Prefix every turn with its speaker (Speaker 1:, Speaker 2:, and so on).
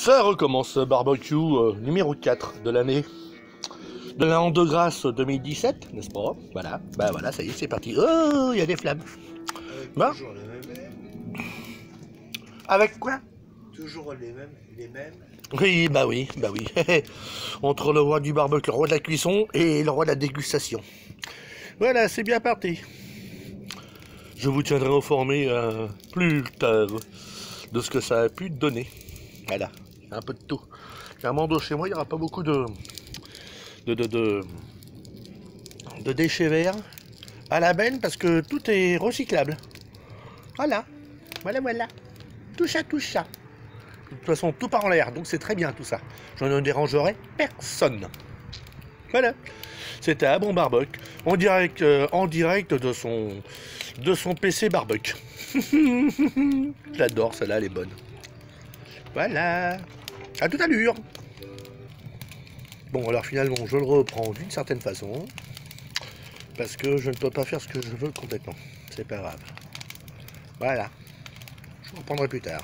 Speaker 1: Ça recommence, barbecue numéro 4 de l'année. De l'an de grâce 2017, n'est-ce pas? Voilà, bah voilà, ça y est, c'est parti. Oh, il y a des flammes.
Speaker 2: Avec
Speaker 1: Bah,
Speaker 2: toujours les mêmes.
Speaker 1: avec quoi?
Speaker 2: Toujours les mêmes.
Speaker 1: Oui, bah oui, bah oui. Entre le roi du barbecue, le roi de la cuisson et le roi de la dégustation. Voilà, c'est bien parti. Je vous tiendrai informé plus tard de ce que ça a pu donner. Voilà, un peu de tout. Clairement, de chez moi, il n'y aura pas beaucoup de, de, de, de déchets verts à la benne parce que tout est recyclable. Voilà, voilà. Tout ça. De toute façon, tout part en l'air, donc c'est très bien tout ça. Je ne dérangerai personne. Voilà. C'était à Bon Barbecue, en direct de son PC barbecue. Je l'adore, celle-là, elle est bonne. Voilà. À toute allure. Bon, alors finalement, je le reprends d'une certaine façon, parce que je ne peux pas faire ce que je veux complètement. C'est pas grave. Voilà. Je reprendrai plus tard.